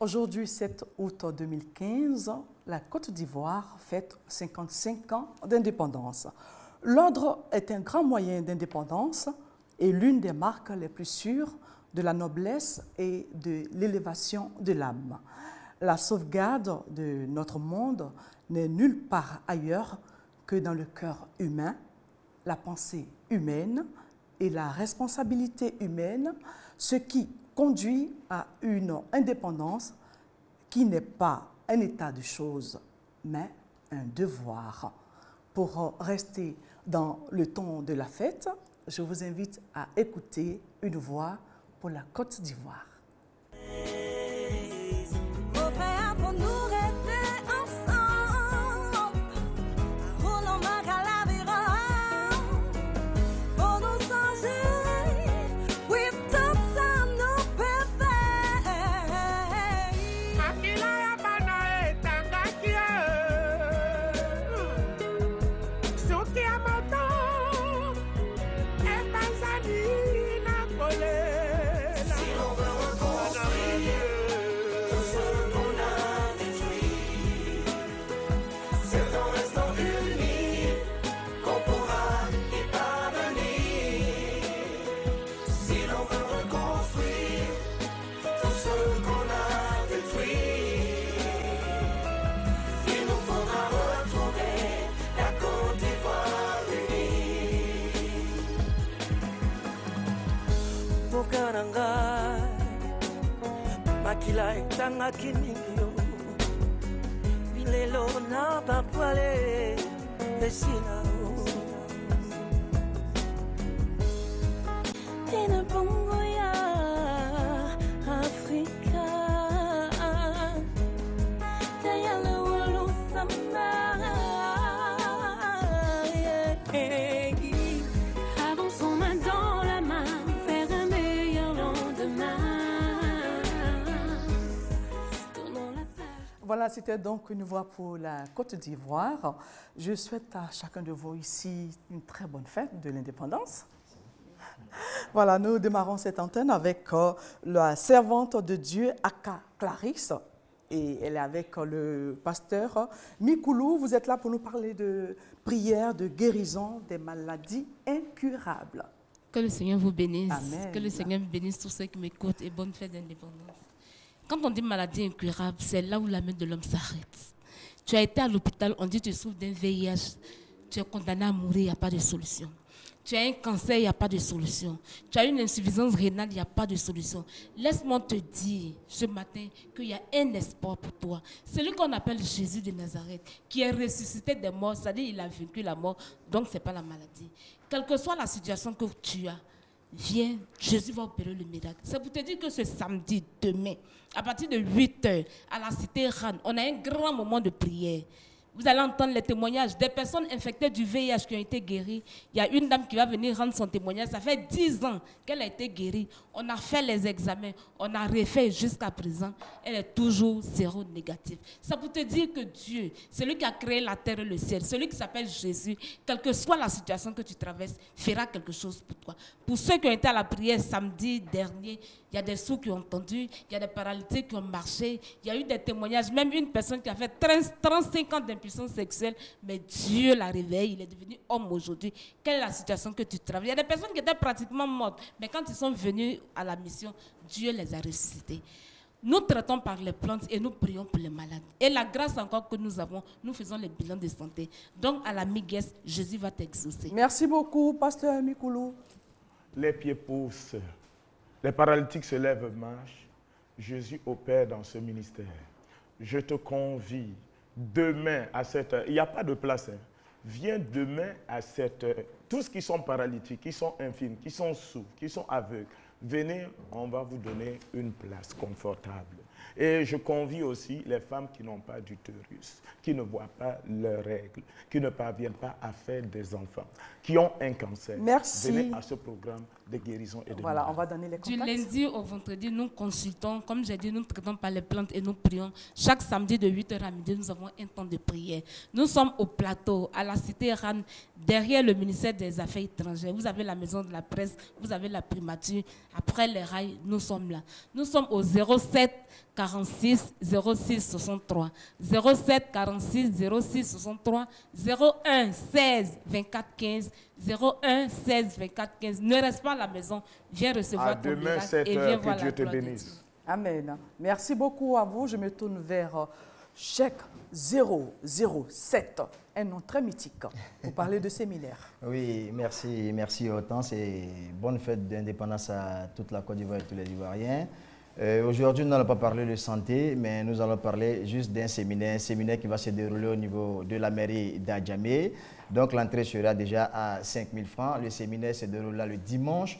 Aujourd'hui, 7 août 2015, la Côte d'Ivoire fête 55 ans d'indépendance. L'ordre est un grand moyen d'indépendance et l'une des marques les plus sûres de la noblesse et de l'élévation de l'âme. La sauvegarde de notre monde n'est nulle part ailleurs que dans le cœur humain, la pensée humaine et la responsabilité humaine, ce qui conduit à une indépendance qui n'est pas un état de choses, mais un devoir. Pour rester dans le ton de la fête, je vous invite à écouter une voix pour la Côte d'Ivoire. Makila etanga kiningio bilelo na bakwale esina tena bongo ya Afrika tayala wolo samba avançons main dans la main vers un meilleur lendemain. Voilà, c'était donc une voix pour la Côte d'Ivoire. Je souhaite à chacun de vous ici une très bonne fête de l'indépendance. Voilà, nous démarrons cette antenne avec la servante de Dieu, Aka Clarisse. Et elle est avec le pasteur Mikoulou. Vous êtes là pour nous parler de prière, de guérison des maladies incurables. Que le Seigneur vous bénisse. Amen. Que le Seigneur bénisse tous ceux qui m'écoutent et bonne fête d'indépendance. Quand on dit maladie incurable, c'est là où la main de l'homme s'arrête. Tu as été à l'hôpital, on dit que tu souffres d'un VIH, tu es condamné à mourir, il n'y a pas de solution. Tu as un cancer, il n'y a pas de solution. Tu as une insuffisance rénale, il n'y a pas de solution. Laisse-moi te dire ce matin qu'il y a un espoir pour toi. Celui qu'on appelle Jésus de Nazareth, qui est ressuscité des morts, c'est-à-dire qu'il a vaincu la mort, donc ce n'est pas la maladie. Quelle que soit la situation que tu as, viens, Jésus va opérer le miracle. C'est pour te dire que ce samedi, demain, à partir de 8 h, à la cité Ran, on a un grand moment de prière. Vous allez entendre les témoignages des personnes infectées du VIH qui ont été guéries. Il y a une dame qui va venir rendre son témoignage. Ça fait 10 ans qu'elle a été guérie. On a fait les examens. On a refait jusqu'à présent. Elle est toujours zéro négatif. Ça pour te dire que Dieu, celui qui a créé la terre et le ciel, celui qui s'appelle Jésus, quelle que soit la situation que tu traverses, fera quelque chose pour toi. Pour ceux qui ont été à la prière samedi dernier, il y a des sourds qui ont entendu, il y a des paralytiques qui ont marché, il y a eu des témoignages, même une personne qui a fait 35 ans d'impuissance sexuelle, mais Dieu l'a réveillé, il est devenu homme aujourd'hui. Quelle est la situation que tu traverses? Il y a des personnes qui étaient pratiquement mortes, mais quand ils sont venus à la mission, Dieu les a ressuscités. Nous traitons par les plantes et nous prions pour les malades. Et la grâce encore que nous avons, nous faisons les bilans de santé. Donc à la mi-guesse, Jésus va t'exaucer. Merci beaucoup, pasteur Mikoulou. Les pieds poussent. Les paralytiques se lèvent, marchent. Jésus opère dans ce ministère. Je te convie demain à 7 h. Il n'y a pas de place. Viens demain à 7 h. Tous qui sont paralytiques, qui sont infirmes, qui sont sourds, qui sont aveugles, venez, on va vous donner une place confortable. Et je convie aussi les femmes qui n'ont pas d'utérus, qui ne voient pas leurs règles, qui ne parviennent pas à faire des enfants, qui ont un cancer. Merci. Venez à ce programme de guérison et de Voilà, miracle. on va donner les Du contacts. lundi au vendredi, nous consultons. Comme j'ai dit, nous traitons par les plantes et nous prions. Chaque samedi de 8 h à midi, nous avons un temps de prière. Nous sommes au plateau, à la cité RAN, derrière le ministère des Affaires étrangères. Vous avez la maison de la presse, vous avez la primature. Après les rails, nous sommes là. Nous sommes au 07 46 06 63, 07 46 06 63, 01 16 24 15, 01 16 24 15. Ne reste pas à la maison, viens recevoir À ton demain, miracle 7 et viens heures, voir que la Dieu te gloire de bénisse. Dieu. Amen. Merci beaucoup à vous. Je me tourne vers chèque 007, un nom très mythique. Vous parlez de séminaire. Oui, merci Hortense et bonne fête d'indépendance à toute la Côte d'Ivoire et tous les Ivoiriens. Aujourd'hui, nous n'allons pas parler de santé, mais nous allons parler juste d'un séminaire qui va se dérouler au niveau de la mairie d'Adjamé. Donc l'entrée sera déjà à 5 000 francs. Le séminaire se déroulera le dimanche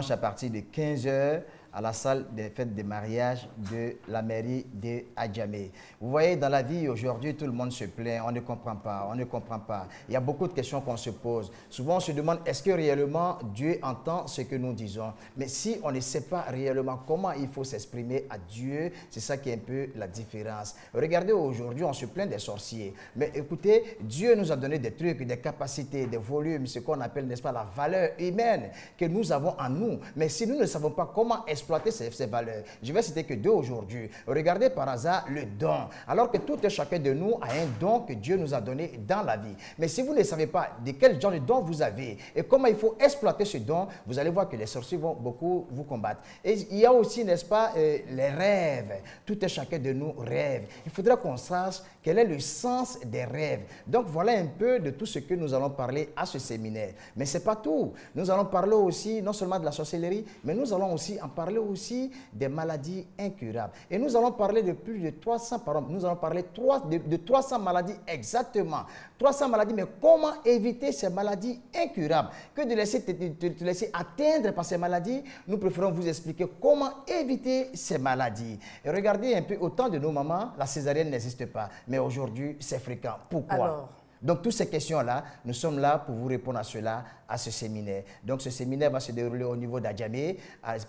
à partir de 15 h à la salle des fêtes de mariage de la mairie de Adjamé. Vous voyez, dans la vie aujourd'hui, tout le monde se plaint, on ne comprend pas. Il y a beaucoup de questions qu'on se pose. Souvent, on se demande, est-ce que réellement Dieu entend ce que nous disons? Mais si on ne sait pas réellement comment il faut s'exprimer à Dieu, c'est ça qui est un peu la différence. Regardez, aujourd'hui, on se plaint des sorciers. Mais écoutez, Dieu nous a donné des trucs, des capacités, des volumes, ce qu'on appelle, n'est-ce pas, la valeur humaine que nous avons en nous. Mais si nous ne savons pas comment exploiter ces valeurs, je vais citer que deux aujourd'hui. Regardez par hasard le don. Alors que tout et chacun de nous a un don que Dieu nous a donné dans la vie. Mais si vous ne savez pas de quel genre de don vous avez et comment il faut exploiter ce don, vous allez voir que les sorciers vont beaucoup vous combattre. Et il y a aussi, n'est-ce pas, les rêves. Tout et chacun de nous rêve. Il faudra qu'on sache quel est le sens des rêves. Donc voilà un peu de tout ce que nous allons parler à ce séminaire. Mais ce n'est pas tout. Nous allons parler aussi non seulement de la sorcellerie, mais nous allons aussi en parler aussi des maladies incurables. Et nous allons parler de plus de 300, pardon, nous allons parler de 300 maladies exactement. 300 maladies, mais comment éviter ces maladies incurables? Que de te laisser atteindre par ces maladies, nous préférons vous expliquer comment éviter ces maladies. Et regardez un peu, au temps de nos mamans, la césarienne n'existe pas. Mais aujourd'hui, c'est fréquent. Pourquoi? Alors, donc, toutes ces questions-là, nous sommes là pour vous répondre à cela, à ce séminaire. Donc, ce séminaire va se dérouler au niveau d'Adjamé,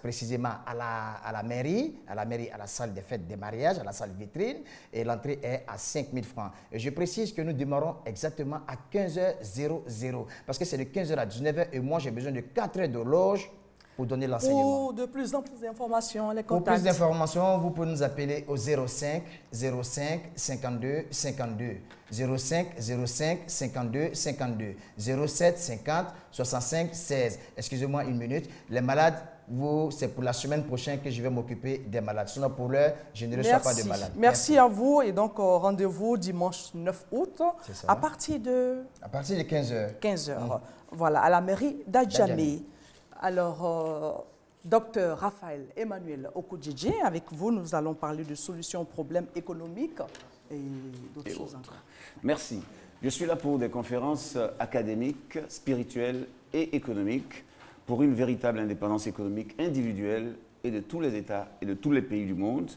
précisément à la mairie, à la salle des fêtes des mariages, à la salle vitrine. Et l'entrée est à 5 000 francs. Et je précise que nous démarrons exactement à 15h00. Parce que c'est de 15h à 19h et moi, j'ai besoin de 4 heures d'horloge pour donner l'enseignement. Pour de plus en plus d'informations, les Pour contacts. plus d'informations, vous pouvez nous appeler au 05 05 52 52, 05 05 52 52, 07 50 65 16. Excusez-moi une minute. Les malades, c'est pour la semaine prochaine que je vais m'occuper des malades. Sinon, pour l'heure, je ne reçois pas de malades. Merci à vous. Et donc, rendez-vous dimanche 9 août à partir de 15 h. 15 h. Voilà, à la mairie d'Adjamé. Alors, docteur Raphaël Emmanuel Okoudjidji, avec vous, nous allons parler de solutions aux problèmes économiques et d'autres choses encore. Merci. Je suis là pour des conférences académiques, spirituelles et économiques pour une véritable indépendance économique individuelle et de tous les États et de tous les pays du monde.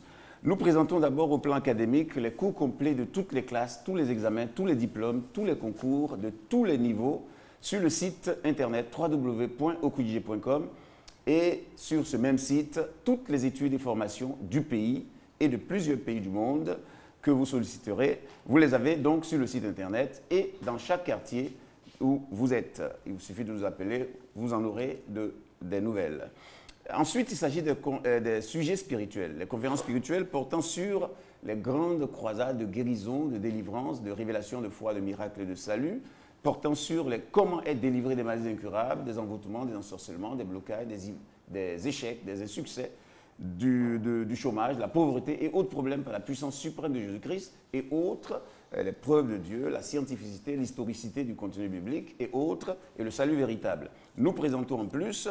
Nous présentons d'abord au plan académique les cours complets de toutes les classes, tous les examens, tous les diplômes, tous les concours de tous les niveaux sur le site internet www.okoudjidji.com et sur ce même site, toutes les études et formations du pays et de plusieurs pays du monde que vous solliciterez. Vous les avez donc sur le site internet et dans chaque quartier où vous êtes. Il vous suffit de nous appeler, vous en aurez des nouvelles. Ensuite, il s'agit des sujets spirituels, les conférences spirituelles portant sur les grandes croisades de guérison, de délivrance, de révélation de foi, de miracles et de salut, portant sur comment être délivré des maladies incurables, des envoûtements, des ensorcellements, des blocages, des échecs, des insuccès, du chômage, la pauvreté et autres problèmes par la puissance suprême de Jésus-Christ et autres, les preuves de Dieu, la scientificité, l'historicité du contenu biblique et autres, et le salut véritable. Nous présentons en plus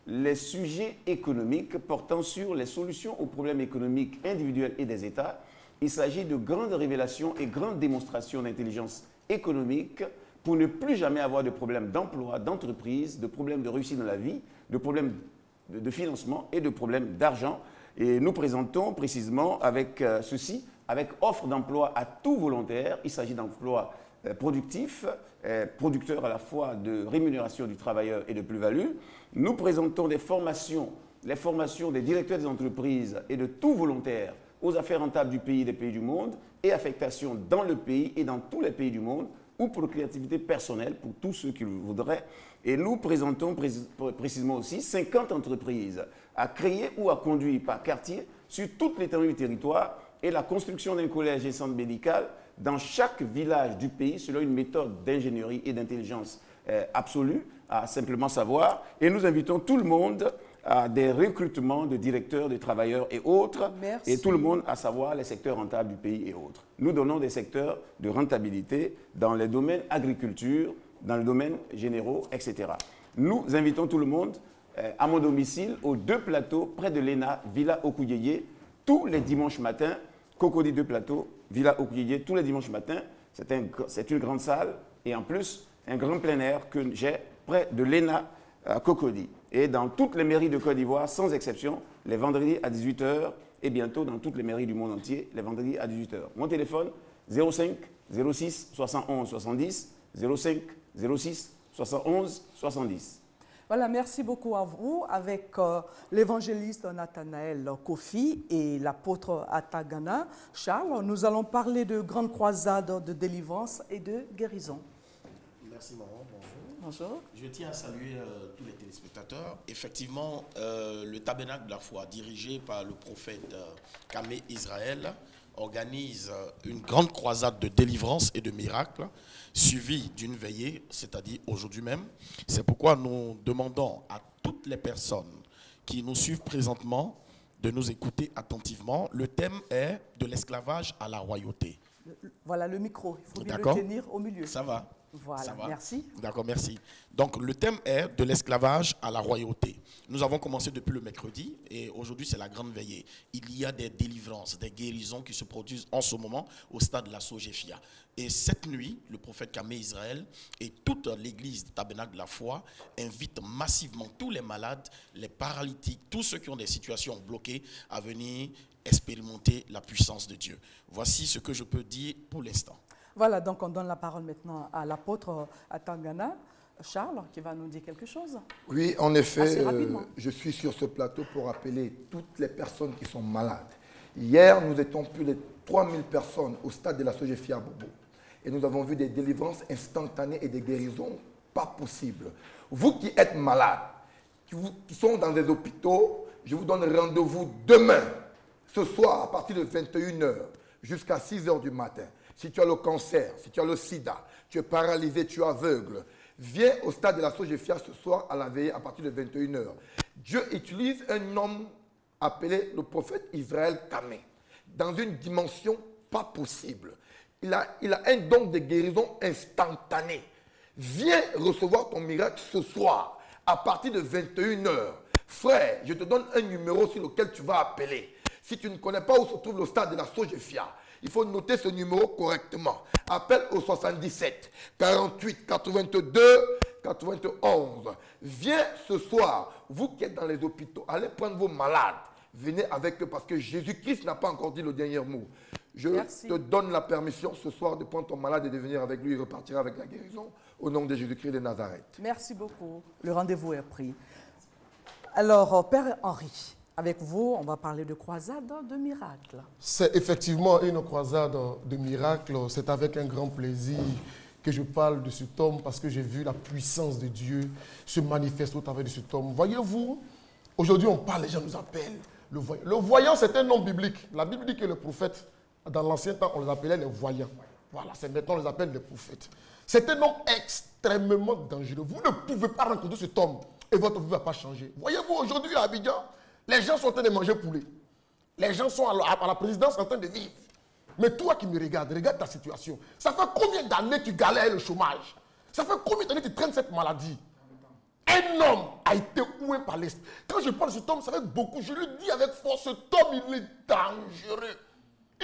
les sujets économiques portant sur les solutions aux problèmes économiques individuels et des États. Il s'agit de grandes révélations et grandes démonstrations d'intelligence économique pour ne plus jamais avoir de problèmes d'emploi, d'entreprise, de problèmes de réussite dans la vie, de problèmes de financement et de problèmes d'argent. Et nous présentons précisément avec ceci, avec offre d'emploi à tout volontaire. Il s'agit d'emplois productifs, producteurs à la fois de rémunération du travailleur et de plus-value. Nous présentons des formations, les formations des directeurs des entreprises et de tout volontaire aux affaires rentables du pays et des pays du monde et affectation dans le pays et dans tous les pays du monde ou pour créativité personnelle pour tous ceux qui le voudraient. Et nous présentons précisément aussi 50 entreprises à créer ou à conduire par quartier sur toute l'étendue du territoire et la construction d'un collège et centre médical dans chaque village du pays selon une méthode d'ingénierie et d'intelligence absolue, à simplement savoir. Et nous invitons tout le monde à des recrutements de directeurs, de travailleurs et autres. Merci. Et tout le monde à savoir les secteurs rentables du pays et autres. Nous donnons des secteurs de rentabilité dans les domaines agriculture, dans les domaines généraux, etc. Nous invitons tout le monde à mon domicile, aux 2 plateaux, près de l'ENA, Villa Okouyeye, tous les dimanches matins. Cocody 2 plateaux, Villa Okouyeye, tous les dimanches matins. C'est une grande salle et en plus, un grand plein air que j'ai près de l'ENA à Cocody. Et dans toutes les mairies de Côte d'Ivoire, sans exception, les vendredis à 18h et bientôt dans toutes les mairies du monde entier, les vendredis à 18h. Mon téléphone, 05 06 71 70, 05 06 71 70. Voilà, merci beaucoup à vous. Avec l'évangéliste Nathanaël Kofi et l'apôtre Atagana Charles, nous allons parler de grandes croisades de délivrance et de guérison. Merci maman, bonjour. Bonjour. Je tiens à saluer tous les téléspectateurs. Effectivement, le tabernacle de la foi, dirigé par le prophète Kamé Israël, organise une grande croisade de délivrance et de miracles, suivie d'une veillée, c'est-à-dire aujourd'hui même. C'est pourquoi nous demandons à toutes les personnes qui nous suivent présentement de nous écouter attentivement. Le thème est de l'esclavage à la royauté. Voilà le micro, il faut bien le D'accord. tenir au milieu. Ça va? Voilà, Ça va. merci. D'accord, merci. Donc, le thème est de l'esclavage à la royauté. Nous avons commencé depuis le mercredi et aujourd'hui, c'est la grande veillée. Il y a des délivrances, des guérisons qui se produisent en ce moment au stade de la Sogefia. Et cette nuit, le prophète Kamé Israël et toute l'église du tabernacle de la foi invitent massivement tous les malades, les paralytiques, tous ceux qui ont des situations bloquées à venir expérimenter la puissance de Dieu. Voici ce que je peux dire pour l'instant. Voilà, donc on donne la parole maintenant à l'apôtre Atagana Charles, qui va nous dire quelque chose. Oui, en Assez effet, rapidement. je suis sur ce plateau pour appeler toutes les personnes qui sont malades. Hier, nous étions plus de 3000 personnes au stade de la Sogefia Bobo. Et nous avons vu des délivrances instantanées et des guérisons pas possibles. Vous qui êtes malades, qui sont dans des hôpitaux, je vous donne rendez-vous demain, ce soir, à partir de 21h jusqu'à 6h du matin. Si tu as le cancer, si tu as le sida, tu es paralysé, tu es aveugle, viens au stade de la Sogefia ce soir à la veillée à partir de 21h. Dieu utilise un homme appelé le prophète Israël Kamé dans une dimension pas possible. Il a un don de guérison instantanée. Viens recevoir ton miracle ce soir à partir de 21h. Frère, je te donne un numéro sur lequel tu vas appeler. Si tu ne connais pas où se trouve le stade de la Sogefia, il faut noter ce numéro correctement. Appelle au 77 48 82 91. Viens ce soir, vous qui êtes dans les hôpitaux, allez prendre vos malades. Venez avec eux parce que Jésus-Christ n'a pas encore dit le dernier mot. Je te donne la permission ce soir de prendre ton malade et de venir avec lui. Il repartira avec la guérison au nom de Jésus-Christ de Nazareth. Merci beaucoup. Le rendez-vous est pris. Alors, Père Henri, avec vous, on va parler de croisade de miracles. C'est effectivement une croisade de miracles. C'est avec un grand plaisir que je parle de cet homme parce que j'ai vu la puissance de Dieu se manifester au travers de cet homme. Voyez-vous, aujourd'hui on parle, les gens nous appellent le voyant. Le voyant, c'est un nom biblique. La Bible dit que les prophètes, dans l'ancien temps, on les appelait les voyants. Voilà, c'est maintenant on les appelle les prophètes. C'est un nom extrêmement dangereux. Vous ne pouvez pas rencontrer cet homme et votre vie ne va pas changer. Voyez-vous, aujourd'hui à Abidjan, les gens sont en train de manger poulet. Les gens sont à la présidence en train de vivre. Mais toi qui me regardes, regarde ta situation. Ça fait combien d'années tu galères le chômage? Ça fait combien d'années tu traînes cette maladie? Un homme a été oué par l'esprit. Quand je parle de cet homme, ça fait beaucoup. Je le dis avec force, cet homme, il est dangereux.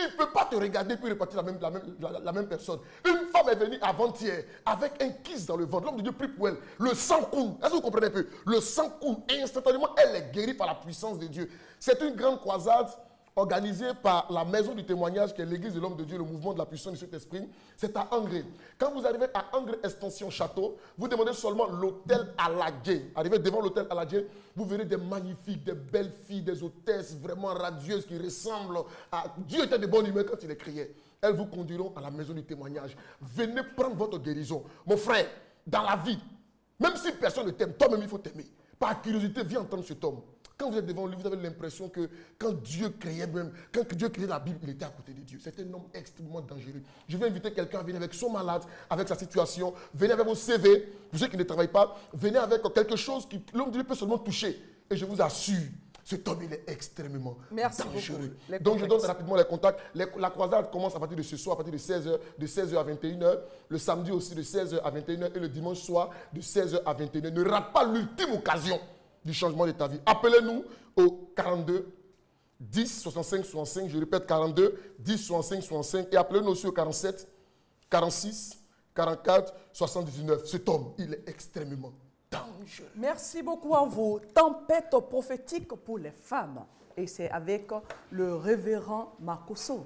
Il ne peut pas te regarder puis repartir la même personne. Une femme est venue avant-hier avec un kiss dans le ventre. L'homme de Dieu prie pour elle. Le sang coule. Est-ce que vous comprenez un peu? Le sang coule. Et instantanément, elle est guérie par la puissance de Dieu. C'est une grande croisade organisée par la maison du témoignage qui est l'église de l'homme de Dieu, le mouvement de la puissance de cet esprit. C'est à Angré. Quand vous arrivez à Angré Extension Château, vous demandez seulement l'hôtel Aladje. Arrivez devant l'hôtel Aladje, vous verrez des magnifiques, des belles filles, des hôtesses vraiment radieuses qui ressemblent à... Dieu était de bonne humeur quand il les criait. Elles vous conduiront à la maison du témoignage. Venez prendre votre guérison. Mon frère, dans la vie, même si personne ne t'aime, toi-même il faut t'aimer. Par curiosité, viens entendre cet homme. Quand vous êtes devant lui, vous avez l'impression que quand Dieu créait même, quand Dieu créait la Bible, il était à côté de Dieu. C'est un homme extrêmement dangereux. Je vais inviter quelqu'un à venir avec son malade, avec sa situation. Venez avec vos CV, pour ceux qui ne travaillent pas. Venez avec quelque chose que l'homme de Dieu peut seulement toucher. Et je vous assure, cet homme, il est extrêmement dangereux. Donc, je donne rapidement les contacts. La croisade commence à partir de ce soir, à partir de 16h, de 16h à 21h. Le samedi aussi, de 16h à 21h. Et le dimanche soir, de 16h à 21h. Ne rate pas l'ultime occasion du changement de ta vie. Appelez-nous au 42 10 65 65. Je répète, 42 10 65 65. Et appelez-nous aussi au 47 46 44 79. Cet homme, il est extrêmement dangereux. Merci beaucoup à vous. Tempête prophétique pour les femmes. Et c'est avec le révérend Makoso.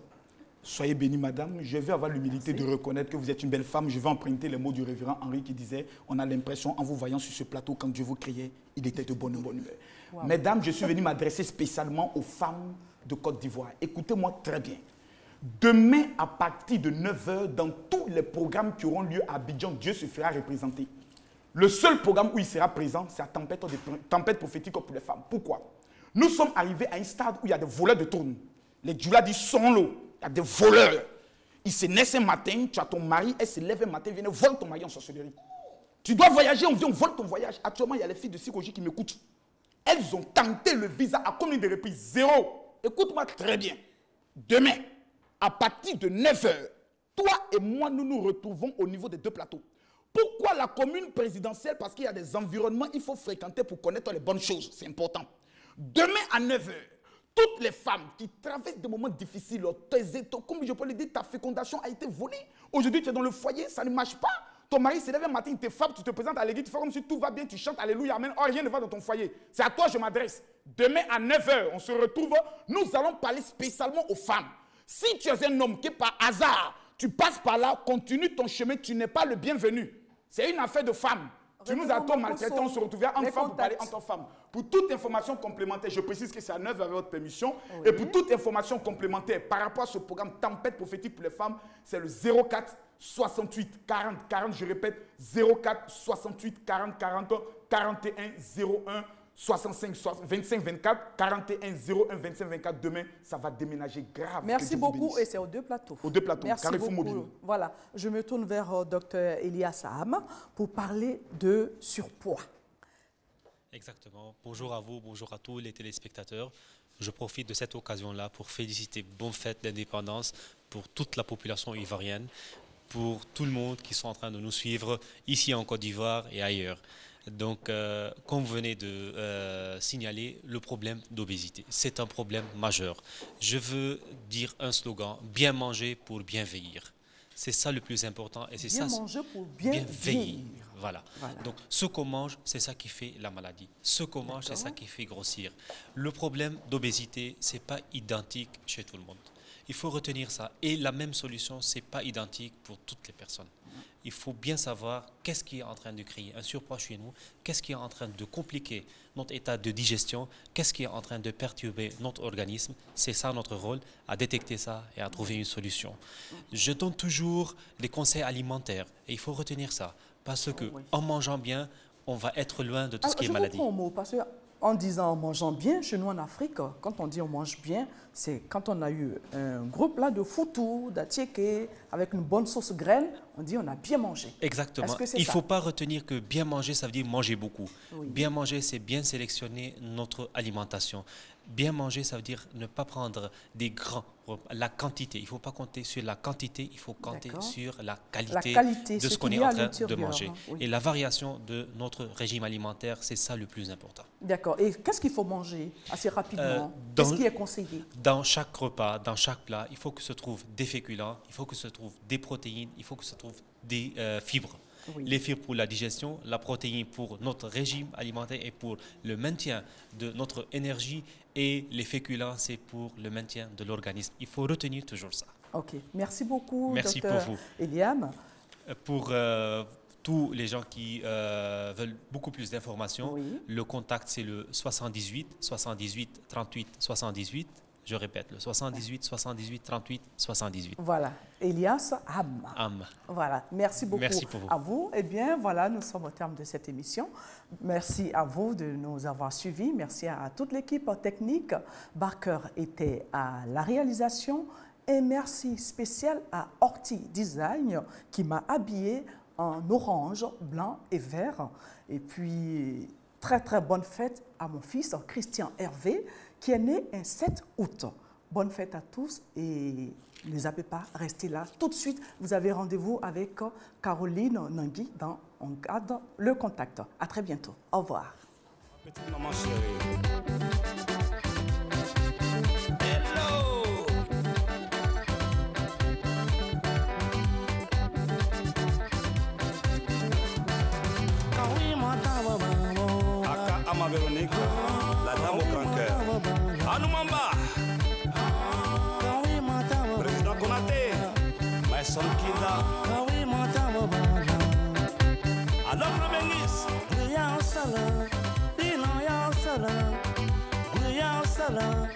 Soyez bénie, madame. Je vais avoir l'humilité de reconnaître que vous êtes une belle femme. Je vais emprunter les mots du révérend Henri qui disait « On a l'impression, en vous voyant sur ce plateau, quand Dieu vous créait, il était de bonne humeur. Wow. » Mesdames, je suis venu m'adresser spécialement aux femmes de Côte d'Ivoire. Écoutez-moi très bien. Demain, à partir de 9h, dans tous les programmes qui auront lieu à Abidjan, Dieu se fera représenter. Le seul programme où il sera présent, c'est la tempête prophétique pour les femmes. Pourquoi? Nous sommes arrivés à un stade où il y a des voleurs de tourne. Les djoulas disent sont l'eau. Il y a des voleurs. Ils se naissent un matin, tu as ton mari, elle se lève un matin, viennent voler ton mari en sorcellerie. Tu dois voyager, on vient, on vole ton voyage. Actuellement, il y a les filles de psychologie qui m'écoutent. Elles ont tenté le visa à combien de reprises? 0. Écoute-moi très bien. Demain, à partir de 9h, toi et moi, nous nous retrouvons au niveau des deux plateaux. Pourquoi la commune présidentielle? Parce qu'il y a des environnements qu'il faut fréquenter pour connaître les bonnes choses. C'est important. Demain à 9h, toutes les femmes qui traversent des moments difficiles, comme je peux le dire, ta fécondation a été volée. Aujourd'hui, tu es dans le foyer, ça ne marche pas. Ton mari se lève un matin, il te frappe, tu te présentes à l'église, tu fais comme si tout va bien, tu chantes Alléluia, Amen. Oh, rien ne va dans ton foyer. C'est à toi que je m'adresse. Demain à 9h, on se retrouve. Nous allons parler spécialement aux femmes. Si tu es un homme qui, par hasard, tu passes par là, continue ton chemin, tu n'es pas le bienvenu. C'est une affaire de femmes. Tu nous attends maltraités, on se retrouvera en femme pour parler entre femmes. Pour toute information complémentaire, je précise que c'est à 9 avec votre permission. Oui. Et pour toute information complémentaire par rapport à ce programme Tempête prophétique pour les femmes, c'est le 04 68 40 40. Je répète, 04 68 40 40 41 01 65 25 24 41 01 25 24. Demain, ça va déménager grave. Merci beaucoup et c'est aux deux plateaux. Aux deux plateaux. Merci beaucoup. Voilà, je me tourne vers Dr Elias Aham pour parler de surpoids. Exactement. Bonjour à vous, bonjour à tous les téléspectateurs. Je profite de cette occasion-là pour féliciter bonne fête d'indépendance pour toute la population ivoirienne, pour tout le monde qui sont en train de nous suivre ici en Côte d'Ivoire et ailleurs. Donc, comme vous venez de signaler, le problème d'obésité, c'est un problème majeur. Je veux dire un slogan, bien manger pour bien vieillir. C'est ça le plus important. Et c'est bien ça, manger pour bien vieillir. Voilà. Donc, ce qu'on mange, c'est ça qui fait la maladie. Ce qu'on mange, c'est ça qui fait grossir. Le problème d'obésité, ce n'est pas identique chez tout le monde. Il faut retenir ça. Et la même solution, ce n'est pas identique pour toutes les personnes. Il faut bien savoir qu'est-ce qui est en train de créer un surpoids chez nous, qu'est-ce qui est en train de compliquer notre état de digestion, qu'est-ce qui est en train de perturber notre organisme. C'est ça notre rôle, à détecter ça et à trouver une solution. Je donne toujours les conseils alimentaires et il faut retenir ça parce que en mangeant bien, on va être loin de tout ce qui est maladie. Je comprends mot parce que en disant en mangeant bien, chez nous en Afrique, quand on dit on mange bien, c'est quand on a eu un gros plat de foutou, d'attiéké, avec une bonne sauce graine, on dit on a bien mangé. Exactement. Il ne faut pas retenir que bien manger, ça veut dire manger beaucoup. Oui. Bien manger, c'est bien sélectionner notre alimentation. Bien manger, ça veut dire ne pas prendre des grands repas. La quantité, il ne faut pas compter sur la quantité, il faut compter sur la qualité de ce qu'on est en train de manger. Oui. Et la variation de notre régime alimentaire, c'est ça le plus important. D'accord. Et qu'est-ce qu'il faut manger assez rapidement? Qu'est-ce qui est conseillé? Dans chaque repas, dans chaque plat, il faut que se trouve des féculents, il faut que se trouve des protéines, il faut que se trouve des fibres. Oui. Les fibres pour la digestion, la protéine pour notre régime alimentaire et pour le maintien de notre énergie et les féculents, c'est pour le maintien de l'organisme. Il faut retenir toujours ça. Ok, merci beaucoup, merci Dr. pour vous. Eliam. Pour tous les gens qui veulent beaucoup plus d'informations, le contact c'est le 78 78 38 78. Je répète, le 78, 78, 38, 78. Voilà, Elias Ham. Ham. Voilà, merci beaucoup Merci pour vous. à vous. Eh bien, voilà, nous sommes au terme de cette émission. Merci à vous de nous avoir suivis. Merci à toute l'équipe technique. Barker était à la réalisation. Et merci spécial à Horty Design qui m'a habillé en orange, blanc et vert. Et puis, très très bonne fête à mon fils Christian Hervé qui est né un 7 août. Bonne fête à tous et ne zappez pas, restez là. Tout de suite, vous avez rendez-vous avec Caroline Nangui dans On garde le contact. À très bientôt. Au revoir. Petite maman chérie. Ama Véronique, la dame au grand cœur. Anoumamba, président Konaté, Maïson Kinda, alors Roménis, Guyan Salam, Dinayan Salam, Guyan Salam,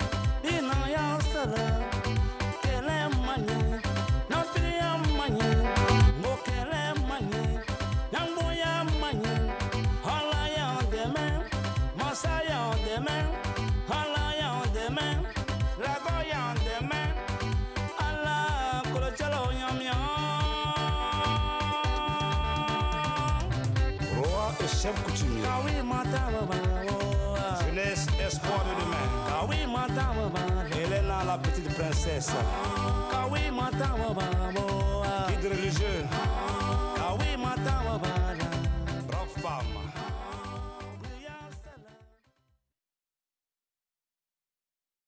Dinayan Salam, Kele Mani, Natriya Mani, Mokele Mani, Namboya Mani, Halayan Demain. Sayan demain, halayan demain, lagoyan demain, Allah kolotalo yamyan. Roi et chef coutumier. Kawi mata baba. Jeunesse, espoir de demain. Kawi mata baba. Elena la petite princesse. Kawi mata baba. Guide religieux. Kawi mata baba.